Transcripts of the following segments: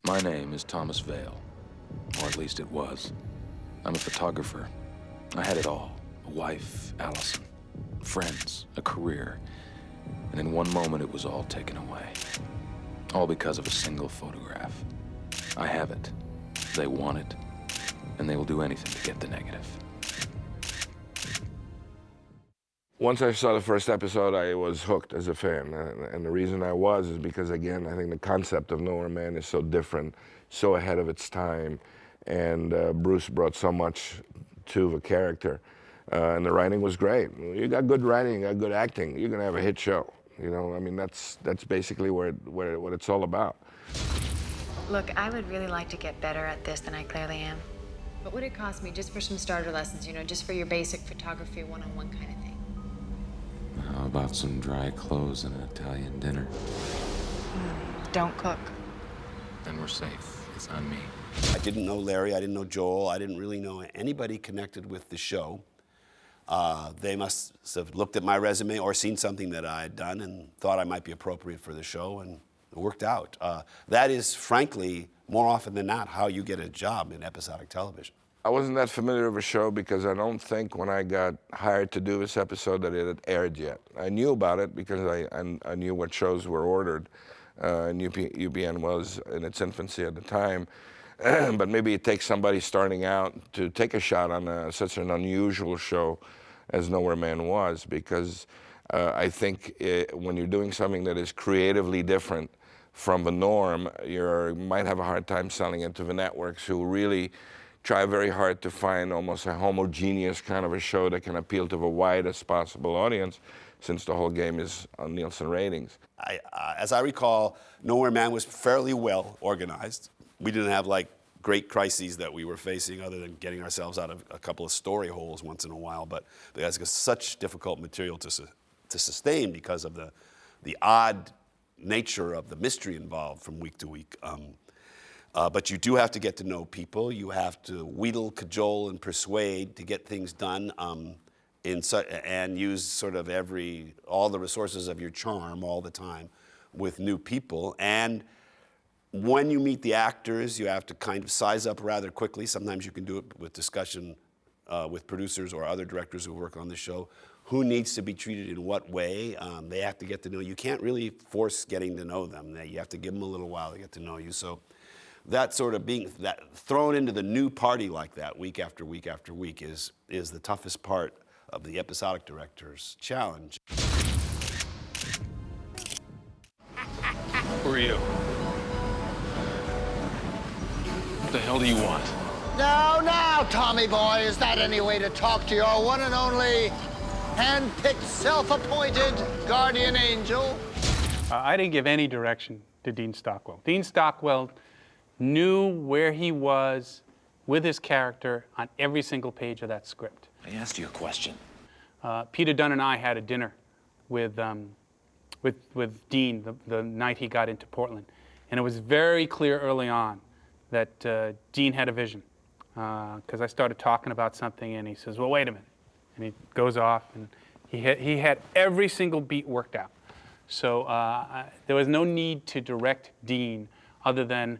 My name is Thomas Vale, or at least it was. I'm a photographer. I had it all. A wife, Allison, friends, a career. And in one moment, it was all taken away. All because of a single photograph. I have it. They want it. And they will do anything to get the negative. Once I saw the first episode, I was hooked as a fan. And the reason I was is because, again, I think the concept of Nowhere Man is so different, so ahead of its time. And Bruce brought so much to the character. And the writing was great. You got good writing, you got good acting, you're going to have a hit show. You know, I mean, that's basically what it's all about. Look, I would really like to get better at this than I clearly am. What would it cost me just for some starter lessons, you know, just for your basic photography one-on-one kind of thing? How about some dry clothes and an Italian dinner? Don't cook. Then we're safe. It's on me. I didn't know Larry, I didn't know Joel, I didn't really know anybody connected with the show. They must have looked at my resume or seen something that I had done and thought I might be appropriate for the show, and it worked out. That is, frankly, more often than not, how you get a job in episodic television. I wasn't that familiar with the show because I don't think when I got hired to do this episode that it had aired yet. I knew about it because I knew what shows were ordered, and UPN was in its infancy at the time. But maybe it takes somebody starting out to take a shot on such an unusual show as Nowhere Man was, because I think when you're doing something that is creatively different from the norm, you might have a hard time selling it to the networks, who really try very hard to find almost a homogeneous kind of a show that can appeal to the widest possible audience, since the whole game is on Nielsen ratings. As I recall, Nowhere Man was fairly well organized. We didn't have like great crises that we were facing other than getting ourselves out of a couple of story holes once in a while, but because it's such difficult material to sustain because of the odd nature of the mystery involved from week to week. But you do have to get to know people. You have to wheedle, cajole, and persuade to get things done, and use sort of all the resources of your charm all the time with new people. And when you meet the actors, you have to kind of size up rather quickly. Sometimes you can do it with discussion with producers or other directors who work on the show. Who needs to be treated in what way? They have to get to know you. You can't really force getting to know them. You have to give them a little while to get to know you. So that sort of being thrown into the new party like that week after week after week is the toughest part of the episodic director's challenge. Who are you? What the hell do you want? Now, Tommy boy, is that any way to talk to your one and only hand-picked, self-appointed guardian angel? I didn't give any direction to Dean Stockwell. Dean Stockwell knew where he was with his character on every single page of that script. I asked you a question. Peter Dunn and I had a dinner with Dean the night he got into Portland. And it was very clear early on that Dean had a vision. Because I started talking about something and he says, well, wait a minute. And he goes off and he had every single beat worked out. So there was no need to direct Dean other than,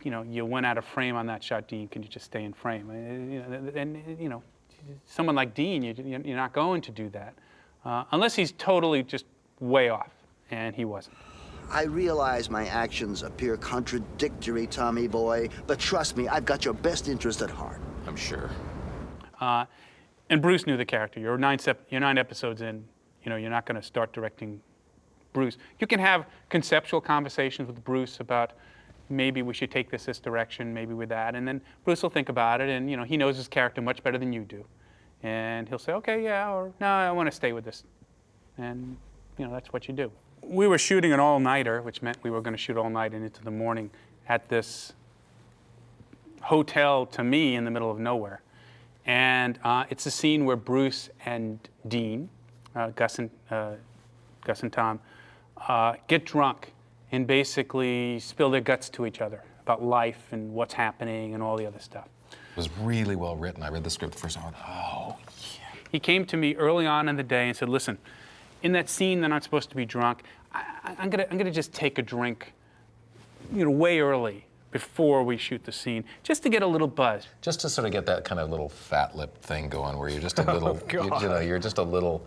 you know, you went out of frame on that shot, Dean, can you just stay in frame? And someone like Dean, you're not going to do that. Unless he's totally just way off, and he wasn't. I realize my actions appear contradictory, Tommy boy, but trust me, I've got your best interest at heart. I'm sure. And Bruce knew the character. You're 9 episodes in, you're not going to start directing Bruce. You can have conceptual conversations with Bruce about maybe we should take this direction, maybe with that, and then Bruce will think about it, and he knows his character much better than you do. And he'll say, okay, yeah, or no, I want to stay with this. And, that's what you do. We were shooting an all-nighter, which meant we were going to shoot all night and into the morning at this hotel, to me, in the middle of nowhere. And it's a scene where Bruce and Dean, Gus and Tom, get drunk and basically spill their guts to each other about life and what's happening and all the other stuff. It was really well written. I read the script the first time. Oh, yeah. He came to me early on in the day and said, listen, in that scene they're not supposed to be drunk. I'm gonna just take a drink way early before we shoot the scene, just to get a little buzz. Just to sort of get that kind of little fat lip thing going where you're just a little, you're just a little,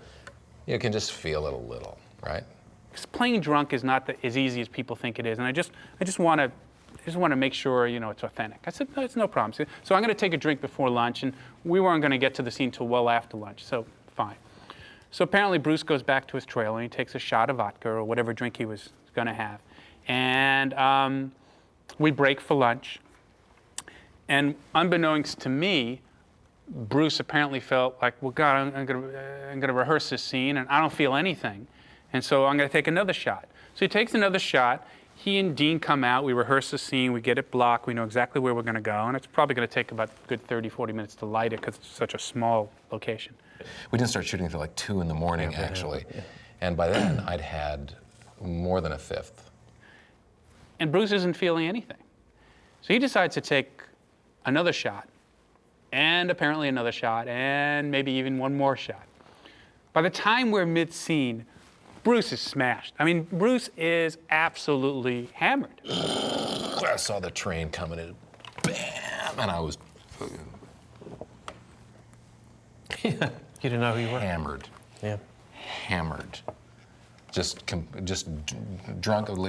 you can just feel it a little, right? Because playing drunk is not as easy as people think it is, and I just want to make sure it's authentic. I said, no, it's no problem. So I'm going to take a drink before lunch, and we weren't going to get to the scene till well after lunch, so fine. So apparently Bruce goes back to his trailer and he takes a shot of vodka or whatever drink he was going to have, and we break for lunch. And unbeknownst to me, Bruce apparently felt like, well, God, I'm going to rehearse this scene, and I don't feel anything. And so I'm going to take another shot. So he takes another shot. He and Dean come out. We rehearse the scene. We get it blocked. We know exactly where we're going to go. And it's probably going to take about a good 30, 40 minutes to light it because it's such a small location. We didn't start shooting until like 2 in the morning, actually. And by then, I'd had more than a fifth. And Bruce isn't feeling anything. So he decides to take another shot, and apparently another shot, and maybe even one more shot. By the time we're mid-scene, Bruce is smashed. I mean, Bruce is absolutely hammered. I saw the train coming in, bam, and I was You didn't know who you were? hammered. Yeah. Hammered. Just drunk. It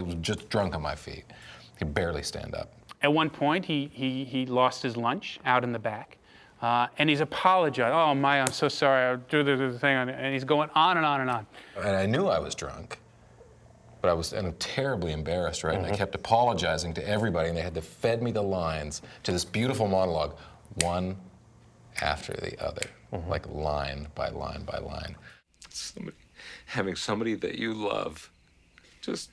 was just drunk on my feet. He could barely stand up. At one point, he lost his lunch out in the back, and he's apologized. Oh, my, I'm so sorry. I'll do the thing. And he's going on and on and on. And I knew I was drunk, but I was terribly embarrassed, right? And I kept apologizing to everybody, and they had to fed me the lines to this beautiful monologue, one after the other, like line by line by line. Having somebody that you love just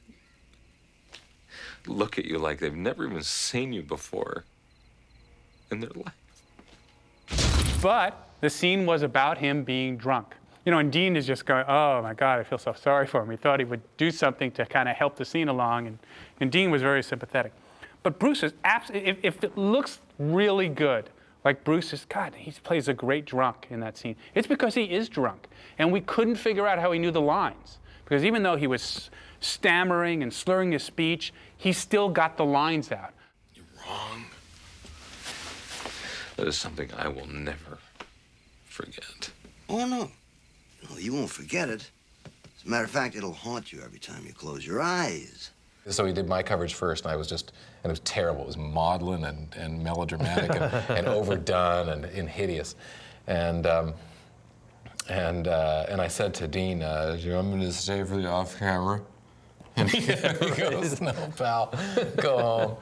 look at you like they've never even seen you before in their life. But the scene was about him being drunk. And Dean is just going, oh my God, I feel so sorry for him. He thought he would do something to kind of help the scene along, and Dean was very sympathetic. But Bruce is absolutely, if it looks really good, like Bruce is, God, he plays a great drunk in that scene. It's because he is drunk. And we couldn't figure out how he knew the lines. Because even though he was stammering and slurring his speech, he still got the lines out. You're wrong. That is something I will never forget. Oh, no. No, you won't forget it. As a matter of fact, it'll haunt you every time you close your eyes. So he did my coverage first, and it was terrible. It was maudlin and melodramatic and overdone and hideous. And I said to Dean, "Do you want me to stay for the off camera?" And he goes, "No, pal, go home."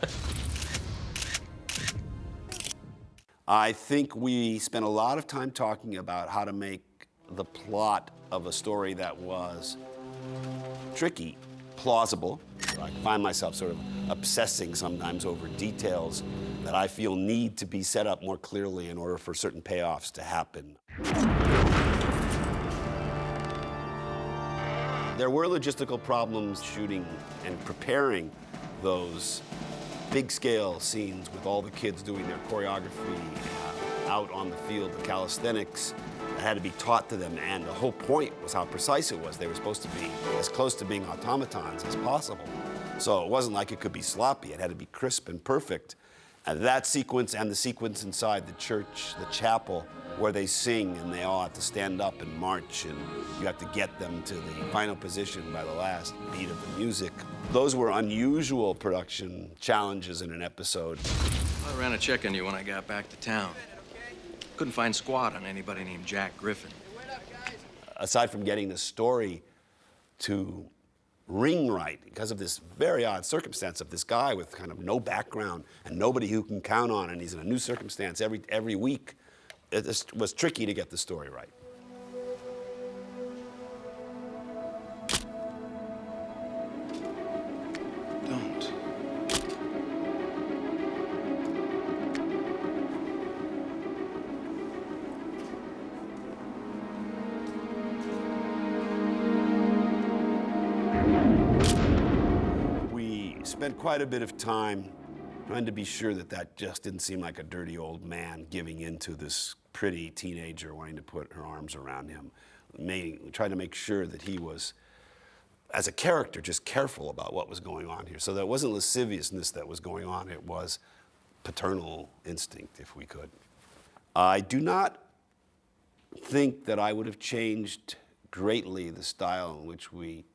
I think we spent a lot of time talking about how to make the plot of a story that was tricky, plausible. I find myself sort of obsessing sometimes over details that I feel need to be set up more clearly in order for certain payoffs to happen. There were logistical problems shooting and preparing those big-scale scenes with all the kids doing their choreography out on the field, the calisthenics that had to be taught to them, and the whole point was how precise it was. They were supposed to be as close to being automatons as possible. So it wasn't like it could be sloppy. It had to be crisp and perfect. And that sequence and the sequence inside the church, the chapel, where they sing and they all have to stand up and march, and you have to get them to the final position by the last beat of the music. Those were unusual production challenges in an episode. I ran a check on you when I got back to town. Couldn't find squat on anybody named Jack Griffin. Aside from getting the story to ring right, because of this very odd circumstance of this guy with kind of no background and nobody who can count on, and he's in a new circumstance every week, it was tricky to get the story right. Don't. We spent quite a bit of time trying to be sure that that just didn't seem like a dirty old man giving in to this pretty teenager wanting to put her arms around him. Trying to make sure that he was as a character, just careful about what was going on here. So that wasn't lasciviousness that was going on. It was paternal instinct, if we could. I do not think that I would have changed greatly the style in which we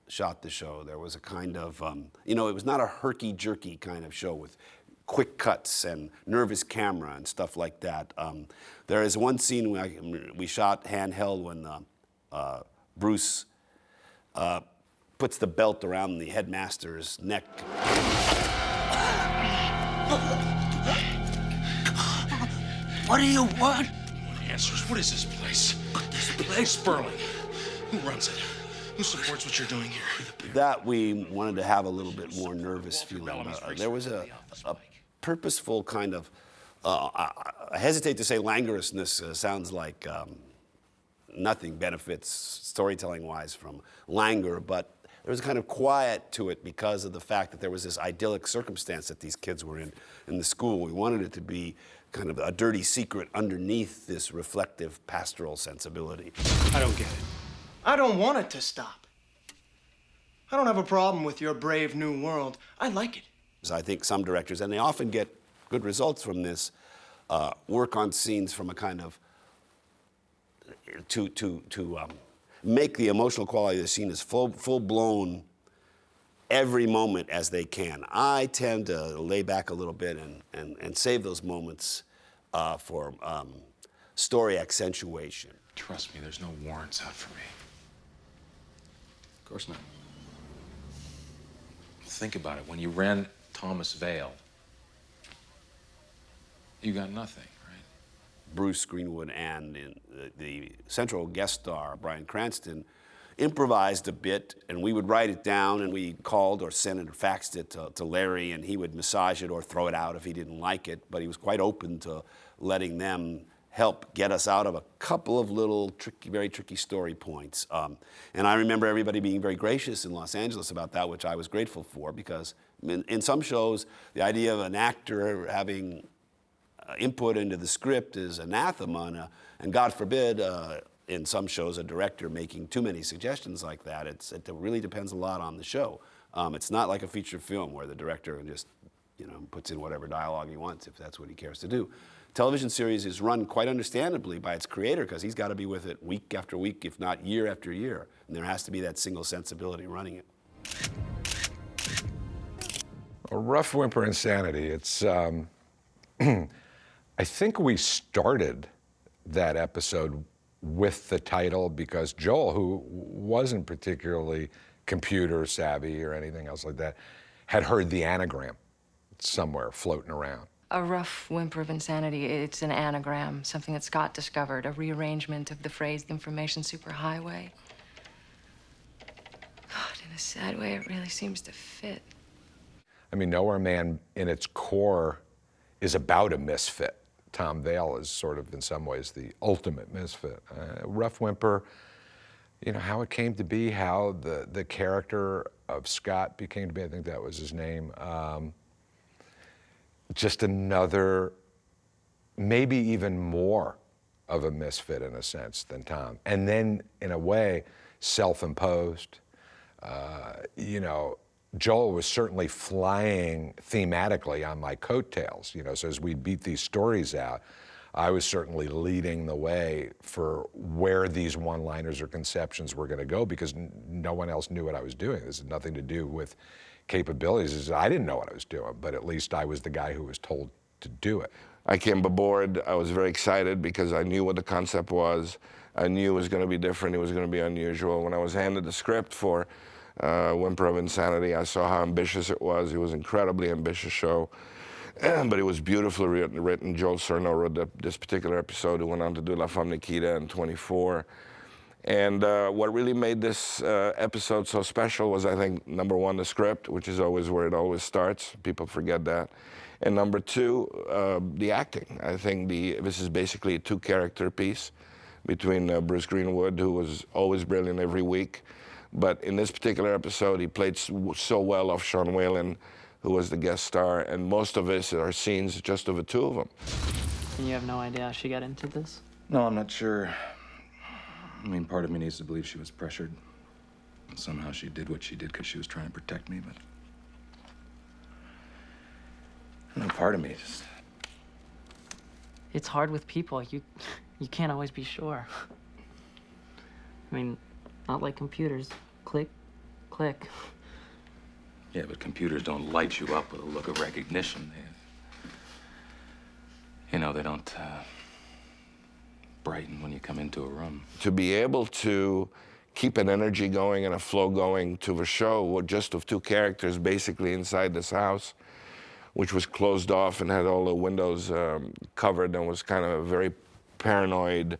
shot the show. There was a kind of, it was not a herky-jerky kind of show with quick cuts and nervous camera and stuff like that. There is one scene we shot handheld when Bruce puts the belt around the headmaster's neck. What do you want? Answers. What is this place? This place? Sperling. Who runs it? Who supports what you're doing here? That we wanted to have a little bit more nervous feeling. There was a purposeful kind of, I hesitate to say languorousness, sounds like nothing benefits storytelling-wise from languor, but there was a kind of quiet to it because of the fact that there was this idyllic circumstance that these kids were in the school. We wanted it to be kind of a dirty secret underneath this reflective pastoral sensibility. I don't get it. I don't want it to stop. I don't have a problem with your brave new world. I like it. I think some directors, and they often get good results from this, work on scenes from a kind of, to make the emotional quality of the scene as full-blown every moment as they can. I tend to lay back a little bit and save those moments for story accentuation. Trust me, there's no warrants out for me. Of course not. Think about it. When you ran Thomas Vale, you got nothing, right? Bruce Greenwood and the central guest star, Bryan Cranston, improvised a bit, and we would write it down, and we called or sent it or faxed it to Larry, and he would massage it or throw it out if he didn't like it, but he was quite open to letting them help get us out of a couple of little very tricky story points. And I remember everybody being very gracious in Los Angeles about that, which I was grateful for, because in some shows, the idea of an actor having input into the script is anathema, and God forbid, in some shows, a director making too many suggestions like that. It really depends a lot on the show. It's not like a feature film where the director just puts in whatever dialogue he wants if that's what he cares to do. Television series is run quite understandably by its creator because he's got to be with it week after week, if not year after year. And there has to be that single sensibility running it. A Rough Whimper Insanity. It's, I think we started that episode with the title because Joel, who wasn't particularly computer savvy or anything else like that, had heard the anagram somewhere floating around. A Rough Whimper of Insanity, it's an anagram, something that Scott discovered, a rearrangement of the phrase information superhighway. God, in a sad way, it really seems to fit. I mean, Nowhere Man, in its core, is about a misfit. Tom Vale is sort of, in some ways, the ultimate misfit. Rough Whimper, how it came to be, how the character of Scott became to be, I think that was his name. Just another, maybe even more of a misfit in a sense than Tom. And then, in a way, self-imposed. Joel was certainly flying thematically on my coattails, so as we beat these stories out, I was certainly leading the way for where these one-liners or conceptions were going to go because no one else knew what I was doing. This had nothing to do with capabilities. I didn't know what I was doing, but at least I was the guy who was told to do it. I came aboard, I was very excited because I knew what the concept was. I knew it was going to be different, it was going to be unusual. When I was handed the script for Whimper of Insanity, I saw how ambitious it was. It was an incredibly ambitious show, but it was beautifully written. Joel Surnow wrote this particular episode, who went on to do La Femme Nikita and 24. And what really made this episode so special was, I think, number one, the script, which is always where it always starts. People forget that. And number two, the acting. I think this is basically a two-character piece between Bruce Greenwood, who was always brilliant every week. But in this particular episode, he played so well off Sean Whalen, who was the guest star, and most of it are scenes just of the two of them. And you have no idea how she got into this? No, I'm not sure. I mean, part of me needs to believe she was pressured. Somehow she did what she did because she was trying to protect me, but... I don't know, part of me just... It's hard with people. You can't always be sure. I mean, not like computers. Click, click. Yeah, but computers don't light you up with a look of recognition. They don't brighten when you come into a room. To be able to keep an energy going and a flow going to the show just of two characters basically inside this house, which was closed off and had all the windows covered and was kind of a very paranoid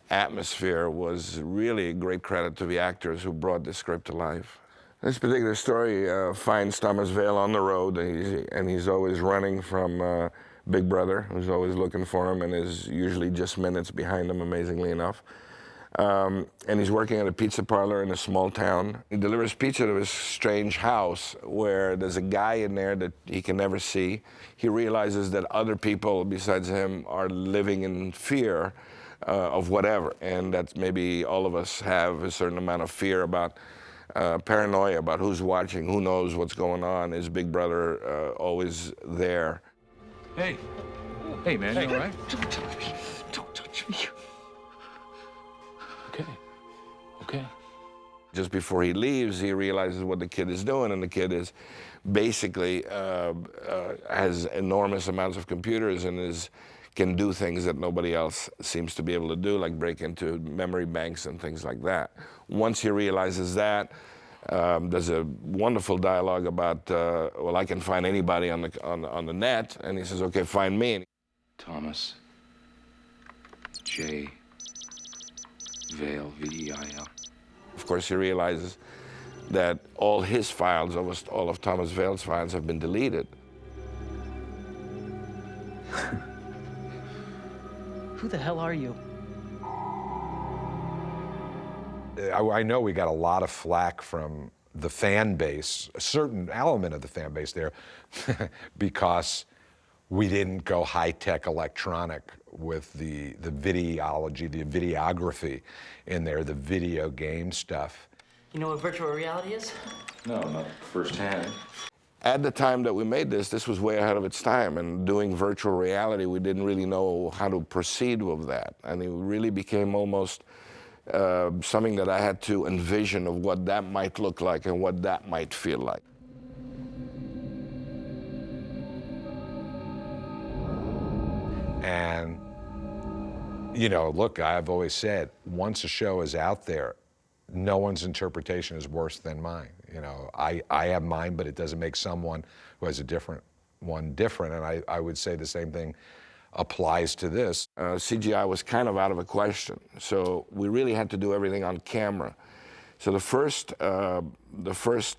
atmosphere, was really a great credit to the actors who brought the script to life. This particular story finds Thomas Vale on the road, and he's always running from Big Brother, who's always looking for him and is usually just minutes behind him, amazingly enough. And he's working at a pizza parlor in a small town. He delivers pizza to his strange house where there's a guy in there that he can never see. He realizes that other people besides him are living in fear of whatever, and that maybe all of us have a certain amount of fear about paranoia about who's watching, who knows what's going on. Is Big Brother always there? Hey. Hey, man, you all right? Don't touch me. Okay. Just before he leaves, he realizes what the kid is doing, and the kid is basically has enormous amounts of computers and can do things that nobody else seems to be able to do, like break into memory banks and things like that. Once he realizes that, there's a wonderful dialogue about, well, I can find anybody on the net, and he says, okay, find me. Thomas J. Vale, V-E-I-L. Of course, he realizes that all his files, almost all of Thomas Vale's files, have been deleted. Who the hell are you? I know we got a lot of flack from the fan base, a certain element of the fan base there, because we didn't go high-tech electronic with the videology, the videography in there, the video game stuff. You know what virtual reality is? No, not firsthand. At the time that we made this was way ahead of its time, and doing virtual reality, we didn't really know how to proceed with that. And it really became almost something that I had to envision of what that might look like and what that might feel like. And, you know, look, I've always said, once a show is out there, no one's interpretation is worse than mine. You know, I have mine, but it doesn't make someone who has a different one different. And I would say the same thing applies to this. CGI was kind of out of the question, so we really had to do everything on camera. So the first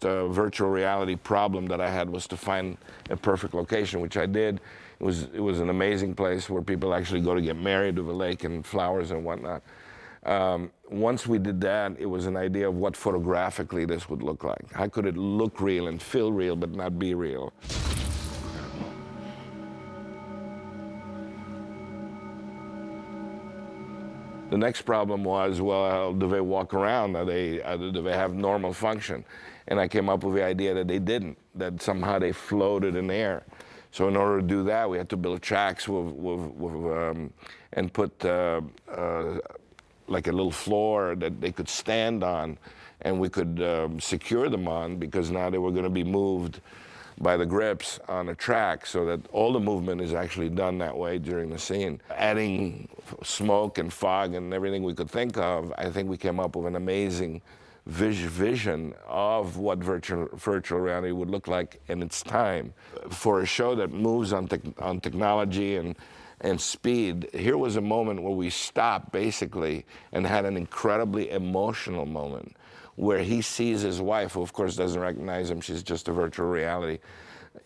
virtual reality problem that I had was to find a perfect location, which I did. It was an amazing place where people actually go to get married to the lake and flowers and whatnot. Once we did that, it was an idea of what photographically this would look like. How could it look real and feel real but not be real? The next problem was, well, do they walk around? Do they have normal function? And I came up with the idea that they didn't, that somehow they floated in air. So in order to do that, we had to build tracks and put like a little floor that they could stand on, and we could secure them on, because now they were going to be moved by the grips on a track, so that all the movement is actually done that way during the scene. Adding smoke and fog and everything we could think of, I think we came up with an amazing vision of what virtual reality would look like in its time. For a show that moves on technology and speed, here was a moment where we stopped basically and had an incredibly emotional moment where he sees his wife, who of course doesn't recognize him, she's just a virtual reality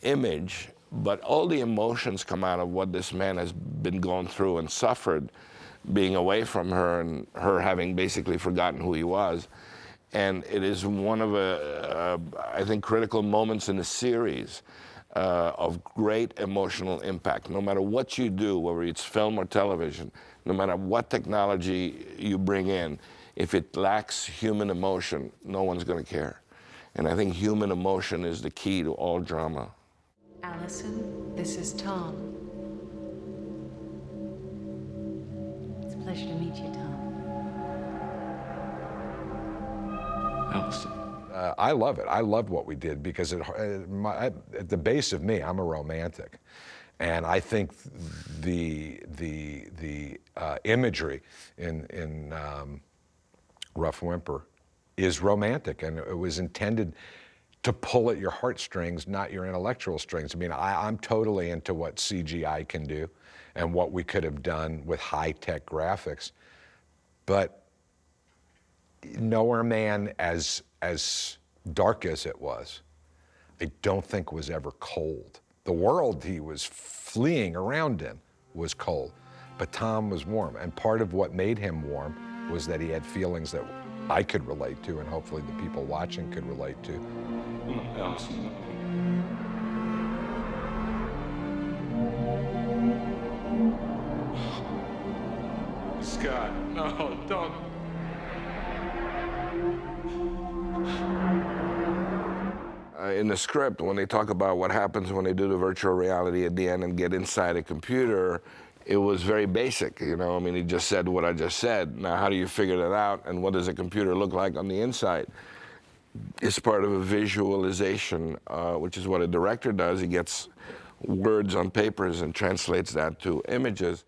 image, but all the emotions come out of what this man has been going through and suffered being away from her, and her having basically forgotten who he was. And it is one of I think, critical moments in the series of great emotional impact. No matter what you do, whether it's film or television, no matter what technology you bring in, if it lacks human emotion, no one's going to care. And I think human emotion is the key to all drama. Allison, this is Tom. It's a pleasure to meet you, Tom. Allison. I love it. I loved what we did because at the base of me, I'm a romantic. And I think the imagery in Rough Whimper is romantic, and it was intended to pull at your heartstrings, not your intellectual strings. I mean, I'm totally into what CGI can do and what we could have done with high-tech graphics. But Nowhere Man, as dark as it was, I don't think was ever cold. The world he was fleeing around in was cold, but Tom was warm. And part of what made him warm was that he had feelings that I could relate to, and hopefully the people watching could relate to. Allison. Scott, no, don't. In the script, when they talk about what happens when they do the virtual reality at the end and get inside a computer, it was very basic, you know. I mean, he just said what I just said. Now, how do you figure that out, and what does a computer look like on the inside? It's part of a visualization, which is what a director does. He gets words on papers and translates that to images.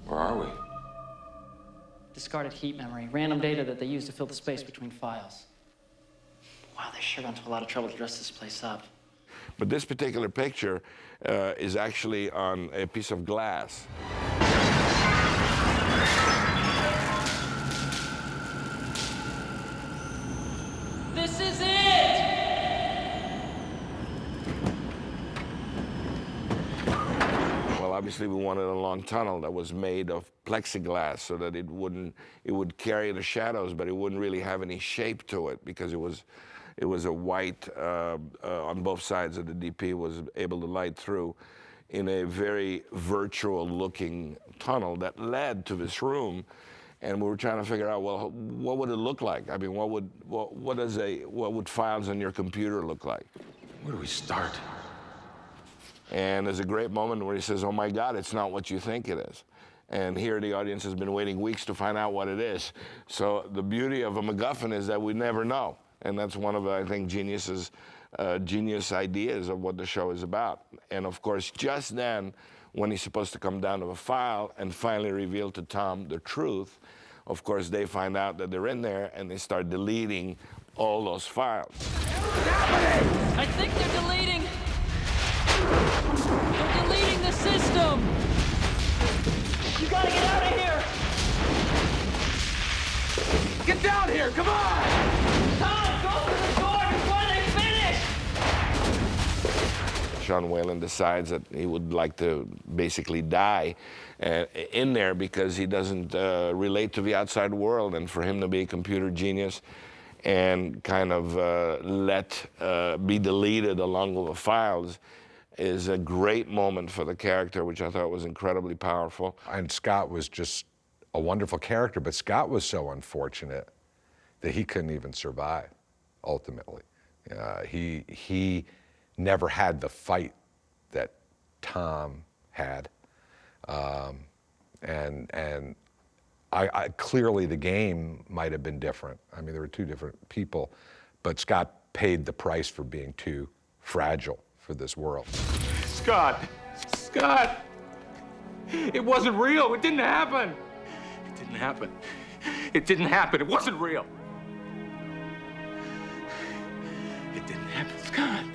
Where are we? Discarded heat memory, random data that they use to fill the space between files. Wow, they sure went to a lot of trouble to dress this place up. But this particular picture is actually on a piece of glass. This is it! Well, obviously we wanted a long tunnel that was made of plexiglass so that it would carry the shadows, but it wouldn't really have any shape to it because it was a white on both sides of the DP was able to light through in a very virtual looking tunnel that led to this room. And we were trying to figure out, well, what would it look like? I mean, what would files on your computer look like? Where do we start? And there's a great moment where he says, oh my God, it's not what you think it is. And here the audience has been waiting weeks to find out what it is. So the beauty of a MacGuffin is that we never know. And that's one of, I think, genius ideas of what the show is about. And of course, just then, when he's supposed to come down to a file and finally reveal to Tom the truth, of course, they find out that they're in there and they start deleting all those files. I think they're deleting. They're deleting the system. You gotta get out of here. Get down here, come on! Tom, go through the door before they finish! Sean Whalen decides that he would like to basically die in there because he doesn't relate to the outside world, and for him to be a computer genius and kind of be deleted along with the files is a great moment for the character, which I thought was incredibly powerful. And Scott was just a wonderful character, but Scott was so unfortunate that he couldn't even survive, ultimately. He never had the fight that Tom had. And I clearly the game might have been different. I mean, there were two different people, but Scott paid the price for being too fragile for this world. Scott! It wasn't real. It didn't happen. It didn't happen. It didn't happen. It wasn't real. It didn't happen, Scott.